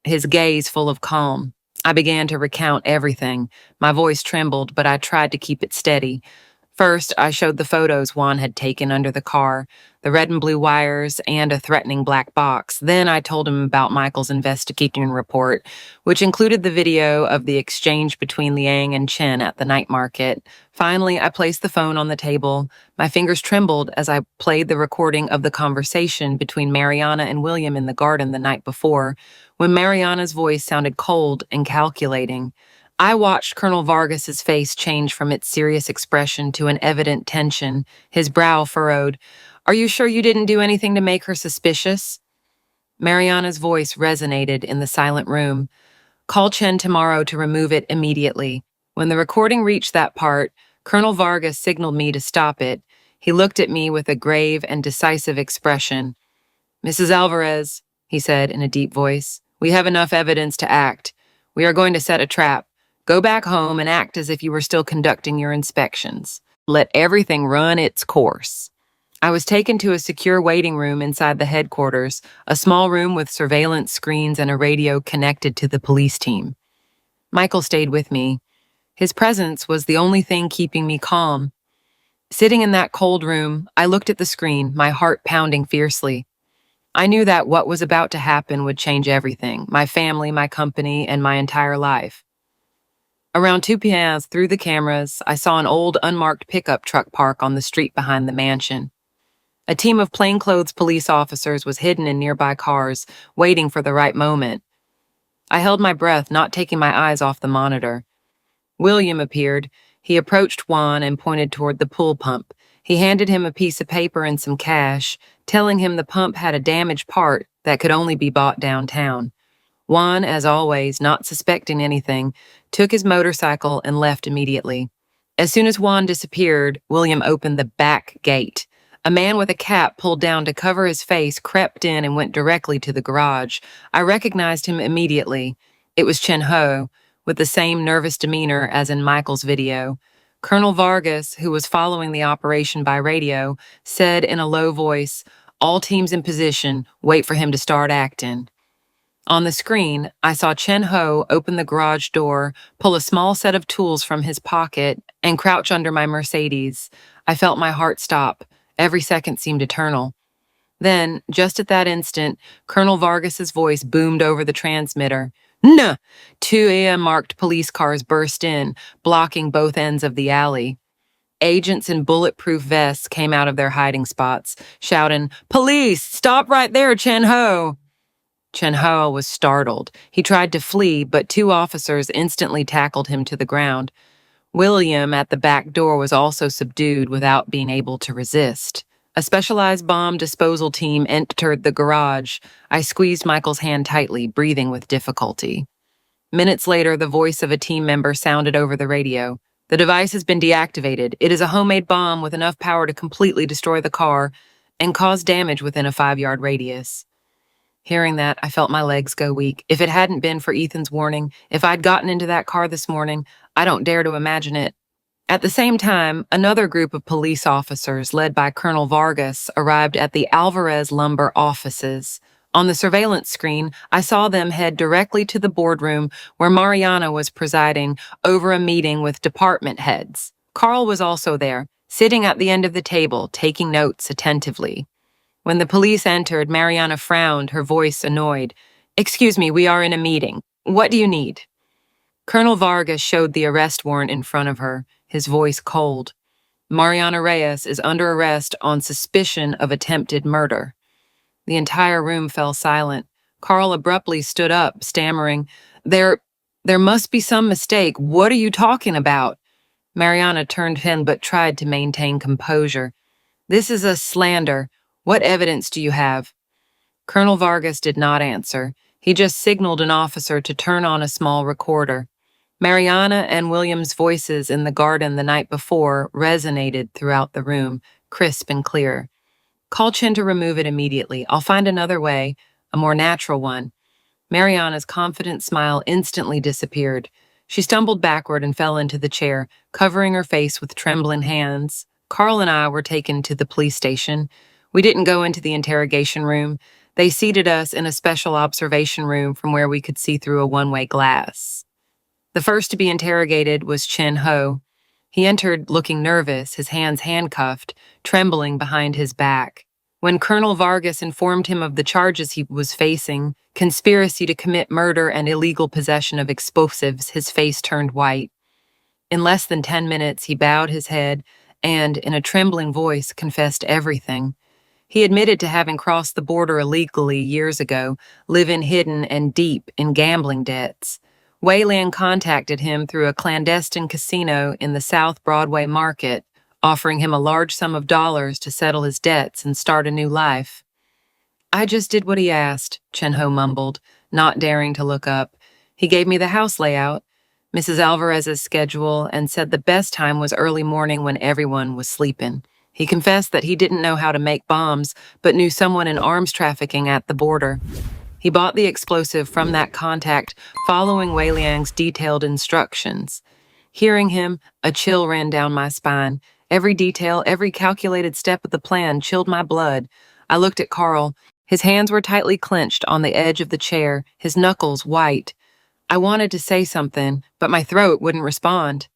his gaze full of calm. I began to recount everything. My voice trembled, but I tried to keep it steady. First, I showed the photos Juan had taken under the car, the red and blue wires, and a threatening black box. Then I told him about Michael's investigation report, which included the video of the exchange between Liang and Chen at the night market. Finally, I placed the phone on the table. My fingers trembled as I played the recording of the conversation between Mariana and William in the garden the night before, when Mariana's voice sounded cold and calculating. I watched Colonel Vargas's face change from its serious expression to an evident tension, his brow furrowed. "Are you sure you didn't do anything to make her suspicious?" Mariana's voice resonated in the silent room. "Call Chen tomorrow to remove it immediately." When the recording reached that part, Colonel Vargas signaled me to stop it. He looked at me with a grave and decisive expression. "Mrs. Alvarez," he said in a deep voice, "we have enough evidence to act. We are going to set a trap. Go back home and act as if you were still conducting your inspections. Let everything run its course." I was taken to a secure waiting room inside the headquarters, a small room with surveillance screens and a radio connected to the police team. Michael stayed with me. His presence was the only thing keeping me calm. Sitting in that cold room, I looked at the screen, my heart pounding fiercely. I knew that what was about to happen would change everything, my family, my company, and my entire life. Around 2 p.m., through the cameras, I saw an old, unmarked pickup truck park on the street behind the mansion. A team of plainclothes police officers was hidden in nearby cars, waiting for the right moment. I held my breath, not taking my eyes off the monitor. William appeared. He approached Juan and pointed toward the pool pump. He handed him a piece of paper and some cash, telling him the pump had a damaged part that could only be bought downtown. Juan, as always, not suspecting anything, took his motorcycle and left immediately. As soon as Juan disappeared, William opened the back gate. A man with a cap pulled down to cover his face crept in and went directly to the garage. I recognized him immediately. It was Chen Ho, with the same nervous demeanor as in Michael's video. Colonel Vargas, who was following the operation by radio, said in a low voice, "All teams in position, wait for him to start acting." On the screen, I saw Chen Ho open the garage door, pull a small set of tools from his pocket, and crouch under my Mercedes. I felt my heart stop. Every second seemed eternal. Then, just at that instant, Colonel Vargas's voice boomed over the transmitter. "Nuh!" 2 a.m. marked police cars burst in, blocking both ends of the alley. Agents in bulletproof vests came out of their hiding spots, shouting, "Police! Stop right there, Chen Ho!" Chen Ho was startled. He tried to flee, but 2 officers instantly tackled him to the ground. William, at the back door, was also subdued without being able to resist. A specialized bomb disposal team entered the garage. I squeezed Michael's hand tightly, breathing with difficulty. Minutes later, the voice of a team member sounded over the radio. "The device has been deactivated. It is a homemade bomb with enough power to completely destroy the car and cause damage within a 5-yard radius." Hearing that, I felt my legs go weak. If it hadn't been for Ethan's warning, if I'd gotten into that car this morning, I don't dare to imagine it. At the same time, another group of police officers, led by Colonel Vargas, arrived at the Alvarez Lumber offices. On the surveillance screen, I saw them head directly to the boardroom where Mariana was presiding over a meeting with department heads. Carl was also there, sitting at the end of the table, taking notes attentively. When the police entered, Mariana frowned, her voice annoyed. "Excuse me, we are in a meeting. What do you need?" Colonel Vargas showed the arrest warrant in front of her, his voice cold. "Mariana Reyes is under arrest on suspicion of attempted murder." The entire room fell silent. Carl abruptly stood up, stammering, There must be some mistake. What are you talking about?" Mariana turned to him but tried to maintain composure. "This is a slander. What evidence do you have?" Colonel Vargas did not answer. He just signaled an officer to turn on a small recorder. Mariana and William's voices in the garden the night before resonated throughout the room, crisp and clear. "Call Chen to remove it immediately. I'll find another way, a more natural one." Mariana's confident smile instantly disappeared. She stumbled backward and fell into the chair, covering her face with trembling hands. Carl and I were taken to the police station. We didn't go into the interrogation room. They seated us in a special observation room from where we could see through a one-way glass. The first to be interrogated was Chen Ho. He entered looking nervous, his hands handcuffed, trembling behind his back. When Colonel Vargas informed him of the charges he was facing, conspiracy to commit murder and illegal possession of explosives, his face turned white. In less than 10 minutes, he bowed his head and, in a trembling voice, confessed everything. He admitted to having crossed the border illegally years ago, living hidden and deep in gambling debts. Wayland contacted him through a clandestine casino in the South Broadway market, offering him a large sum of dollars to settle his debts and start a new life. "I just did what he asked," Chen Ho mumbled, not daring to look up. "He gave me the house layout, Mrs. Alvarez's schedule, and said the best time was early morning when everyone was sleeping. He confessed that he didn't know how to make bombs, but knew someone in arms trafficking at the border. He bought the explosive from that contact, following Wei Liang's detailed instructions. Hearing him, a chill ran down my spine. Every detail, every calculated step of the plan chilled my blood. I looked at Carl. His hands were tightly clenched on the edge of the chair, his knuckles white. I wanted to say something, but my throat wouldn't respond.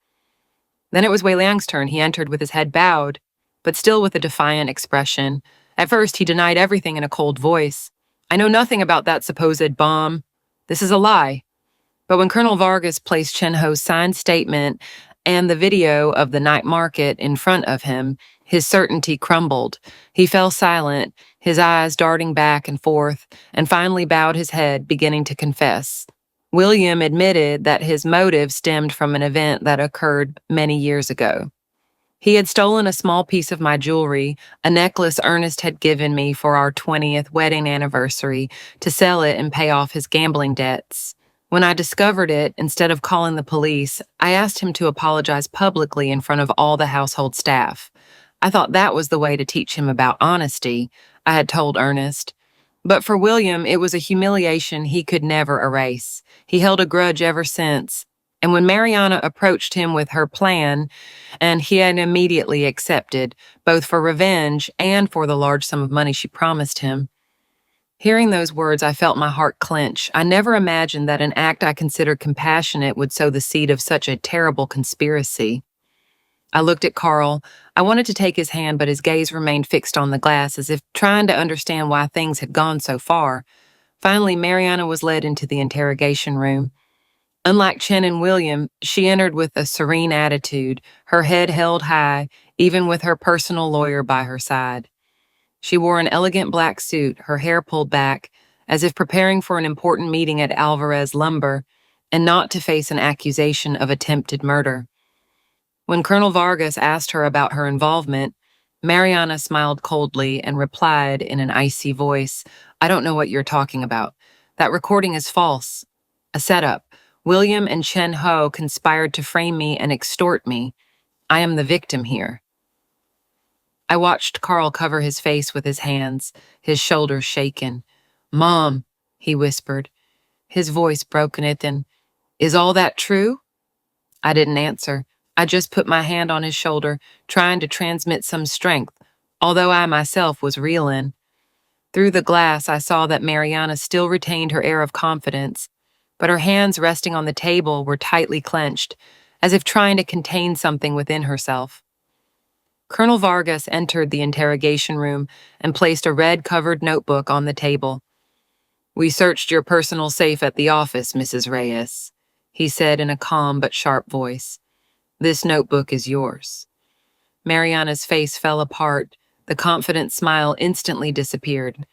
Then it was Wei Liang's turn. He entered with his head bowed, but still with a defiant expression. At first, he denied everything in a cold voice. I know nothing about that supposed bomb. This is a lie. But when Colonel Vargas placed Chen Ho's signed statement and the video of the night market in front of him, his certainty crumbled. He fell silent, his eyes darting back and forth, and finally bowed his head, beginning to confess. William admitted that his motive stemmed from an event that occurred many years ago. He had stolen a small piece of my jewelry, a necklace Ernest had given me for our 20th wedding anniversary, to sell it and pay off his gambling debts. When I discovered it, instead of calling the police, I asked him to apologize publicly in front of all the household staff. I thought that was the way to teach him about honesty, I had told Ernest. But for William, it was a humiliation he could never erase. He held a grudge ever since. And when Mariana approached him with her plan, and he had immediately accepted, both for revenge and for the large sum of money she promised him. Hearing those words, I felt my heart clench. I never imagined that an act I considered compassionate would sow the seed of such a terrible conspiracy. I looked at Carl. I wanted to take his hand, but his gaze remained fixed on the glass, as if trying to understand why things had gone so far. Finally, Mariana was led into the interrogation room. Unlike Chen and William, she entered with a serene attitude, her head held high, even with her personal lawyer by her side. She wore an elegant black suit, her hair pulled back, as if preparing for an important meeting at Alvarez Lumber, and not to face an accusation of attempted murder. When Colonel Vargas asked her about her involvement, Mariana smiled coldly and replied in an icy voice, "I don't know what you're talking about. That recording is false. A setup. William and Chen Ho conspired to frame me and extort me. I am the victim here." I watched Carl cover his face with his hands, his shoulders shaken. "Mom," he whispered, his voice broken and thin. "Is all that true?" I didn't answer. I just put my hand on his shoulder, trying to transmit some strength, although I myself was reeling. Through the glass, I saw that Mariana still retained her air of confidence, but her hands resting on the table were tightly clenched, as if trying to contain something within herself. Colonel Vargas entered the interrogation room and placed a red-covered notebook on the table. "We searched your personal safe at the office, Mrs. Reyes," he said in a calm but sharp voice. "This notebook is yours." Mariana's face fell apart. The confident smile instantly disappeared.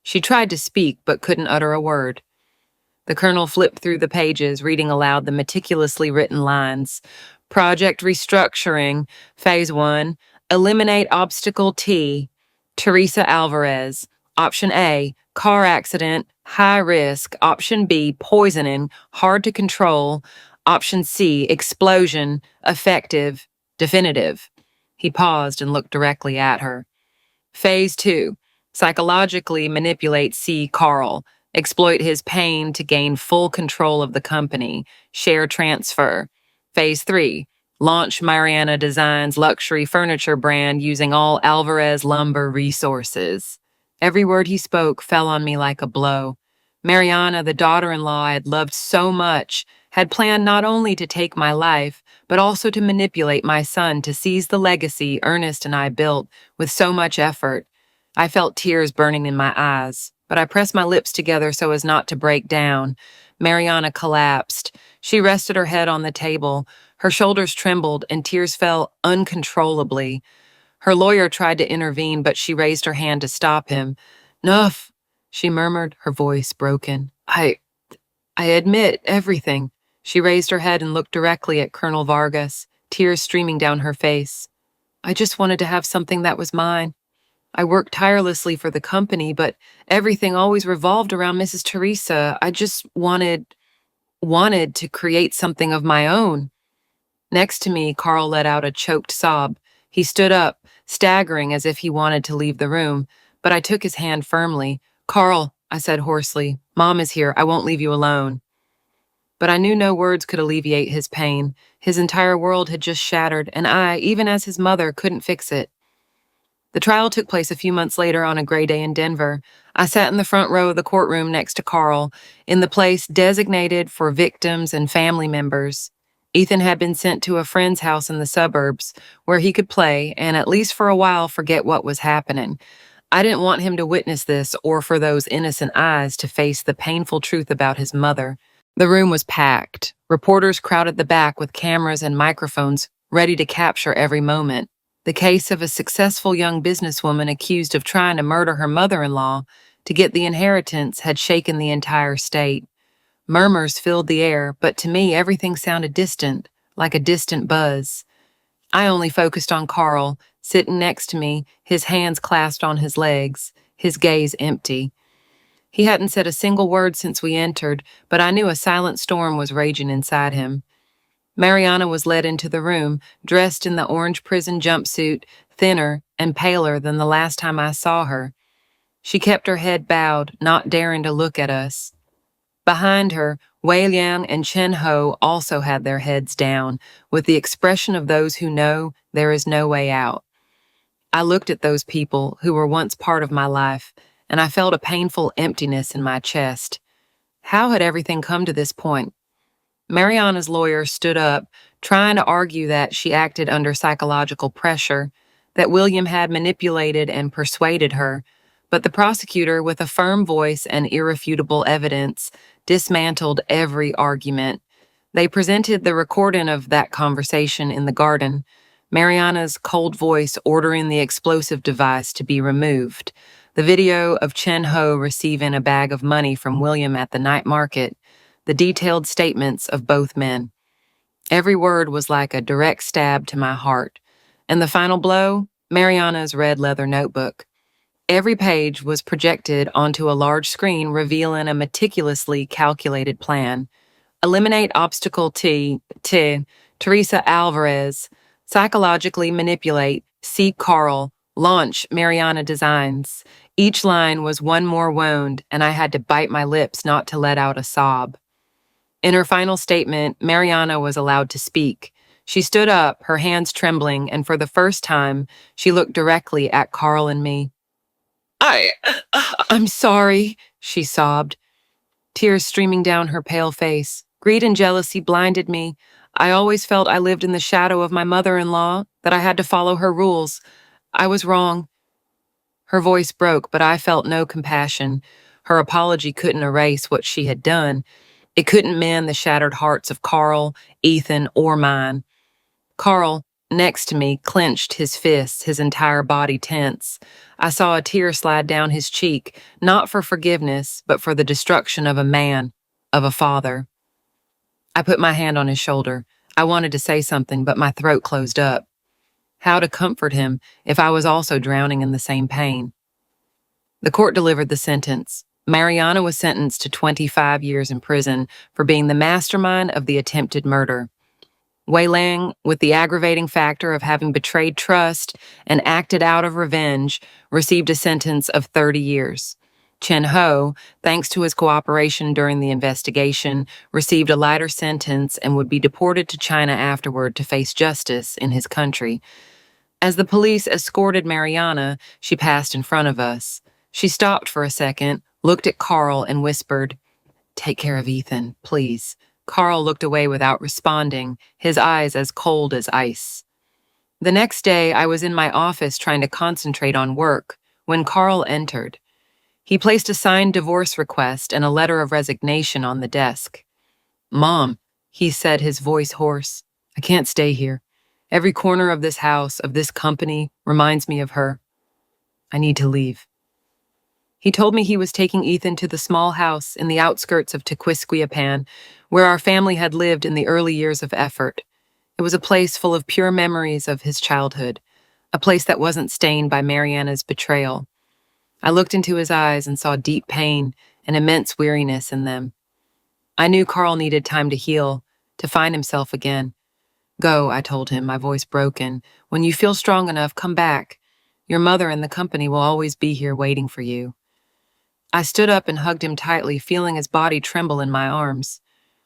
She tried to speak but couldn't utter a word. The colonel flipped through the pages, reading aloud the meticulously written lines. "Project restructuring, Phase 1, eliminate obstacle T, Teresa Alvarez. Option A, car accident, high risk. Option B, poisoning, hard to control. Option C, explosion, effective, definitive." He paused and looked directly at her. "Phase 2, psychologically manipulate C. Carl. Exploit his pain to gain full control of the company. Share transfer. Phase 3, launch Mariana Designs luxury furniture brand using all Alvarez Lumber resources." Every word he spoke fell on me like a blow. Mariana, the daughter-in-law I had loved so much, had planned not only to take my life, but also to manipulate my son to seize the legacy Ernest and I built with so much effort. I felt tears burning in my eyes, but I pressed my lips together so as not to break down. Mariana collapsed. She rested her head on the table. Her shoulders trembled and tears fell uncontrollably. Her lawyer tried to intervene, but she raised her hand to stop him. "Nuff," she murmured, her voice broken. I admit everything." She raised her head and looked directly at Colonel Vargas, tears streaming down her face. "I just wanted to have something that was mine. I worked tirelessly for the company, but everything always revolved around Mrs. Teresa. I just wanted to create something of my own." Next to me, Carl let out a choked sob. He stood up, staggering as if he wanted to leave the room, but I took his hand firmly. "Carl," I said hoarsely, "Mom is here. I won't leave you alone." But I knew no words could alleviate his pain. His entire world had just shattered, and I, even as his mother, couldn't fix it. The trial took place a few months later on a gray day in Denver. I sat in the front row of the courtroom next to Carl, in the place designated for victims and family members. Ethan had been sent to a friend's house in the suburbs where he could play and, at least for a while, forget what was happening. I didn't want him to witness this or for those innocent eyes to face the painful truth about his mother. The room was packed. Reporters crowded the back with cameras and microphones, ready to capture every moment. The case of a successful young businesswoman accused of trying to murder her mother-in-law to get the inheritance had shaken the entire state. Murmurs filled the air, but to me everything sounded distant, like a distant buzz. I only focused on Carl, sitting next to me, his hands clasped on his legs, his gaze empty. He hadn't said a single word since we entered, but I knew a silent storm was raging inside him. Mariana was led into the room, dressed in the orange prison jumpsuit, thinner and paler than the last time I saw her. She kept her head bowed, not daring to look at us. Behind her, Wei Liang and Chen Ho also had their heads down, with the expression of those who know there is no way out. I looked at those people who were once part of my life, and I felt a painful emptiness in my chest. How had everything come to this point? Mariana's lawyer stood up, trying to argue that she acted under psychological pressure, that William had manipulated and persuaded her, but the prosecutor, with a firm voice and irrefutable evidence, dismantled every argument. They presented the recording of that conversation in the garden, Mariana's cold voice ordering the explosive device to be removed, the video of Chen Ho receiving a bag of money from William at the night market, the detailed statements of both men. Every word was like a direct stab to my heart. And the final blow, Mariana's red leather notebook. Every page was projected onto a large screen revealing a meticulously calculated plan. Eliminate obstacle T, Teresa Alvarez. Psychologically manipulate, see Carl. Launch Mariana Designs. Each line was one more wound, and I had to bite my lips not to let out a sob. In her final statement, Mariana was allowed to speak. She stood up, her hands trembling, and for the first time, she looked directly at Carl and me. I'm sorry, she sobbed, tears streaming down her pale face. Greed and jealousy blinded me. I always felt I lived in the shadow of my mother-in-law, that I had to follow her rules. I was wrong. Her voice broke, but I felt no compassion. Her apology couldn't erase what she had done. It couldn't mend the shattered hearts of Carl, Ethan, or mine. Carl, next to me, clenched his fists, his entire body tense. I saw a tear slide down his cheek, not for forgiveness, but for the destruction of a man, of a father. I put my hand on his shoulder. I wanted to say something, but my throat closed up. How to comfort him if I was also drowning in the same pain? The court delivered the sentence. Mariana was sentenced to 25 years in prison for being the mastermind of the attempted murder. Wei Liang, with the aggravating factor of having betrayed trust and acted out of revenge, received a sentence of 30 years. Chen Ho, thanks to his cooperation during the investigation, received a lighter sentence and would be deported to China afterward to face justice in his country. As the police escorted Mariana, she passed in front of us. She stopped for a second, looked at Carl, and whispered, "Take care of Ethan, please." Carl looked away without responding, his eyes as cold as ice. The next day, I was in my office trying to concentrate on work when Carl entered. He placed a signed divorce request and a letter of resignation on the desk. "Mom," he said, his voice hoarse, "I can't stay here. Every corner of this house, of this company, reminds me of her. I need to leave." He told me he was taking Ethan to the small house in the outskirts of Tequisquiapan, where our family had lived in the early years of effort. It was a place full of pure memories of his childhood, a place that wasn't stained by Mariana's betrayal. I looked into his eyes and saw deep pain and immense weariness in them. I knew Carl needed time to heal, to find himself again. Go, I told him, my voice broken. When you feel strong enough, come back. Your mother and the company will always be here waiting for you. I stood up and hugged him tightly, feeling his body tremble in my arms.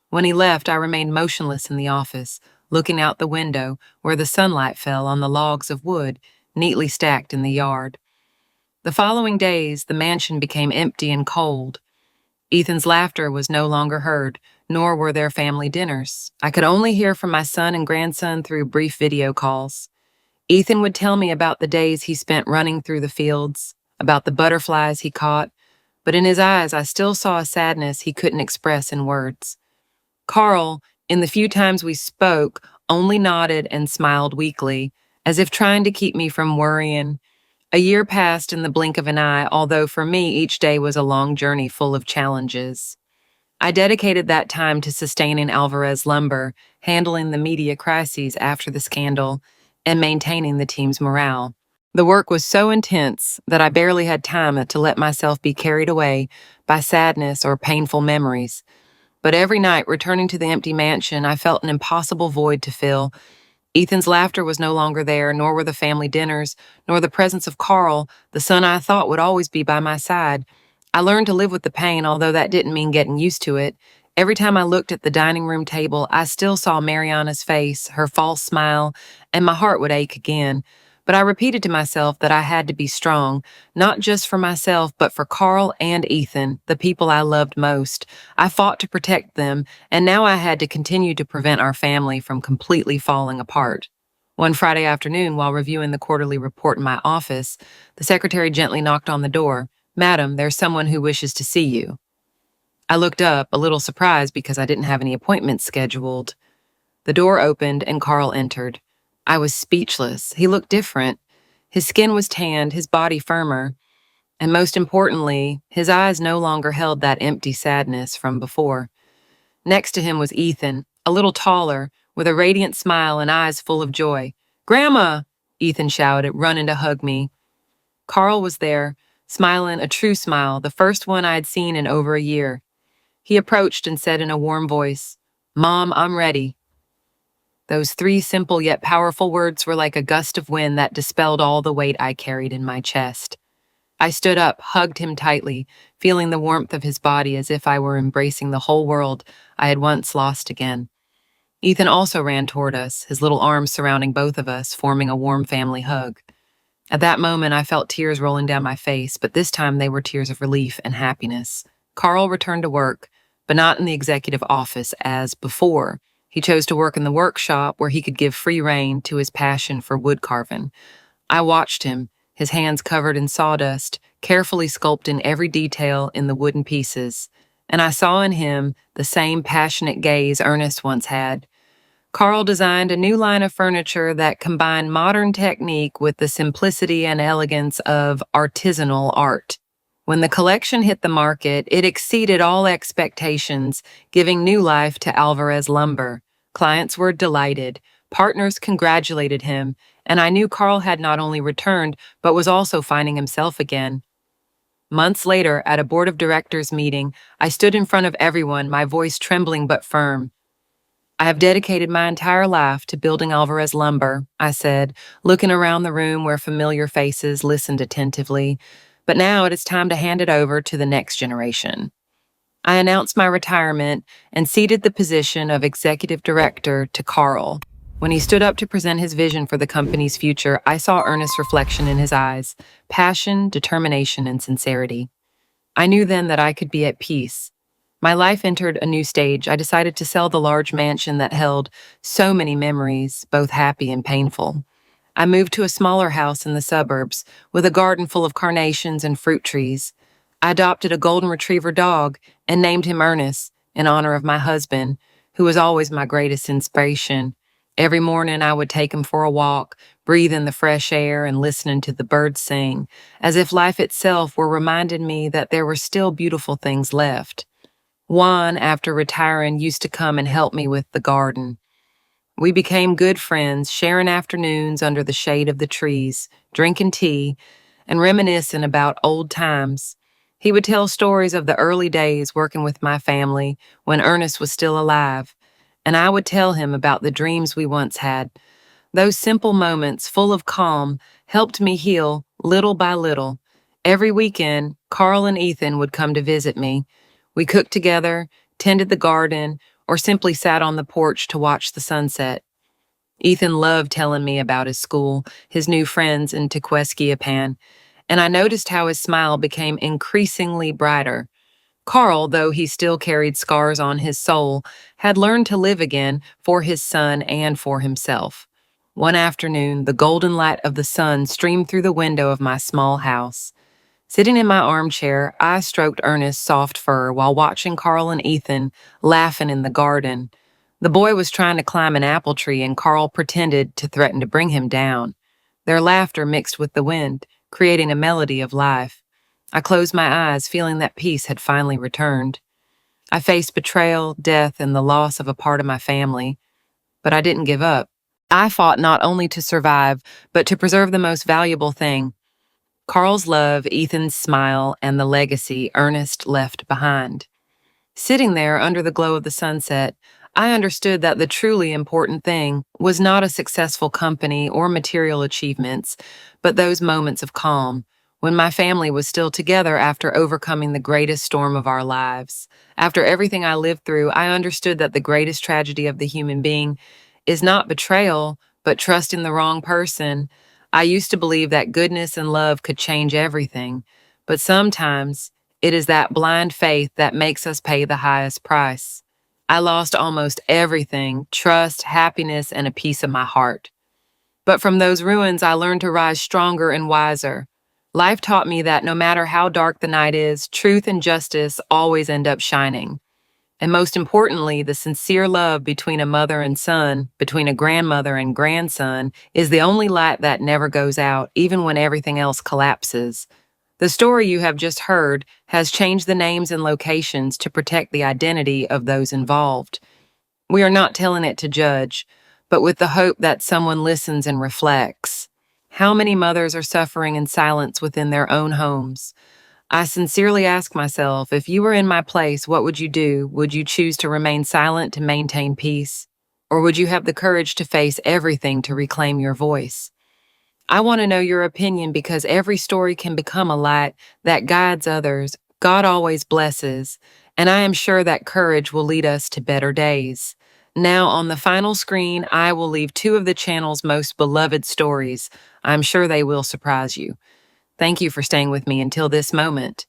When he left, I remained motionless in the office, looking out the window where the sunlight fell on the logs of wood neatly stacked in the yard. The following days, the mansion became empty and cold. Ethan's laughter was no longer heard, nor were there family dinners. I could only hear from my son and grandson through brief video calls. Ethan would tell me about the days he spent running through the fields, about the butterflies he caught, but in his eyes I still saw a sadness he couldn't express in words. Carl, in the few times we spoke, only nodded and smiled weakly, as if trying to keep me from worrying. A year passed in the blink of an eye, although for me each day was a long journey full of challenges. I dedicated that time to sustaining Alvarez Lumber, handling the media crises after the scandal, and maintaining the team's morale. The work was so intense that I barely had time to let myself be carried away by sadness or painful memories. But every night, returning to the empty mansion, I felt an impossible void to fill. Ethan's laughter was no longer there, nor were the family dinners, nor the presence of Carl, the son I thought would always be by my side. I learned to live with the pain, although that didn't mean getting used to it. Every time I looked at the dining room table, I still saw Mariana's face, her false smile, and my heart would ache again. But I repeated to myself that I had to be strong, not just for myself, but for Carl and Ethan, the people I loved most. I fought to protect them, and now I had to continue to prevent our family from completely falling apart. One Friday afternoon, while reviewing the quarterly report in my office, the secretary gently knocked on the door. "Madam, there's someone who wishes to see you." I looked up, a little surprised because I didn't have any appointments scheduled. The door opened and Carl entered. I was speechless. He looked different. His skin was tanned, his body firmer, and most importantly, his eyes no longer held that empty sadness from before. Next to him was Ethan, a little taller, with a radiant smile and eyes full of joy. "Grandma!" Ethan shouted, running to hug me. Carl was there, smiling a true smile, the first one I had seen in over a year. He approached and said in a warm voice, "Mom, I'm ready." Those three simple yet powerful words were like a gust of wind that dispelled all the weight I carried in my chest. I stood up, hugged him tightly, feeling the warmth of his body as if I were embracing the whole world I had once lost again. Ethan also ran toward us, his little arms surrounding both of us, forming a warm family hug. At that moment, I felt tears rolling down my face, but this time they were tears of relief and happiness. Carl returned to work, but not in the executive office as before. He chose to work in the workshop where he could give free rein to his passion for wood carving. I watched him, his hands covered in sawdust, carefully sculpting every detail in the wooden pieces, and I saw in him the same passionate gaze Ernest once had. Carl designed a new line of furniture that combined modern technique with the simplicity and elegance of artisanal art. When the collection hit the market, it exceeded all expectations, giving new life to Alvarez Lumber. Clients were delighted, partners congratulated him, and I knew Carl had not only returned, but was also finding himself again. Months later, at a board of directors meeting, I stood in front of everyone, my voice trembling but firm. "I have dedicated my entire life to building Alvarez Lumber," I said, looking around the room where familiar faces listened attentively. "But now it is time to hand it over to the next generation." I announced my retirement and ceded the position of executive director to Carl. When he stood up to present his vision for the company's future, I saw earnest reflection in his eyes, passion, determination, and sincerity. I knew then that I could be at peace. My life entered a new stage. I decided to sell the large mansion that held so many memories, both happy and painful. I moved to a smaller house in the suburbs, with a garden full of carnations and fruit trees. I adopted a golden retriever dog and named him Ernest, in honor of my husband, who was always my greatest inspiration. Every morning I would take him for a walk, breathing the fresh air and listening to the birds sing, as if life itself were reminding me that there were still beautiful things left. Juan, after retiring, used to come and help me with the garden. We became good friends, sharing afternoons under the shade of the trees, drinking tea, and reminiscing about old times. He would tell stories of the early days working with my family when Ernest was still alive, and I would tell him about the dreams we once had. Those simple moments, full of calm, helped me heal little by little. Every weekend, Carl and Ethan would come to visit me. We cooked together, tended the garden, or simply sat on the porch to watch the sunset. Ethan loved telling me about his school, his new friends in Tequesquiapan, and I noticed how his smile became increasingly brighter. Carl, though he still carried scars on his soul, had learned to live again for his son and for himself. One afternoon, the golden light of the sun streamed through the window of my small house. Sitting in my armchair, I stroked Ernest's soft fur while watching Carl and Ethan laughing in the garden. The boy was trying to climb an apple tree, and Carl pretended to threaten to bring him down. Their laughter mixed with the wind, creating a melody of life. I closed my eyes, feeling that peace had finally returned. I faced betrayal, death, and the loss of a part of my family, but I didn't give up. I fought not only to survive, but to preserve the most valuable thing: Carl's love, Ethan's smile, and the legacy Ernest left behind. Sitting there under the glow of the sunset, I understood that the truly important thing was not a successful company or material achievements, but those moments of calm, when my family was still together after overcoming the greatest storm of our lives. After everything I lived through, I understood that the greatest tragedy of the human being is not betrayal, but trust in the wrong person. I used to believe that goodness and love could change everything, but sometimes it is that blind faith that makes us pay the highest price. I lost almost everything: trust, happiness, and a piece of my heart. But from those ruins, I learned to rise stronger and wiser. Life taught me that no matter how dark the night is, truth and justice always end up shining. And most importantly, the sincere love between a mother and son, between a grandmother and grandson, is the only light that never goes out, even when everything else collapses. The story you have just heard has changed the names and locations to protect the identity of those involved. We are not telling it to judge, but with the hope that someone listens and reflects. How many mothers are suffering in silence within their own homes? I sincerely ask myself, if you were in my place, what would you do? Would you choose to remain silent to maintain peace? Or would you have the courage to face everything to reclaim your voice? I want to know your opinion, because every story can become a light that guides others. God always blesses, and I am sure that courage will lead us to better days. Now, on the final screen, I will leave two of the channel's most beloved stories. I'm sure they will surprise you. Thank you for staying with me until this moment.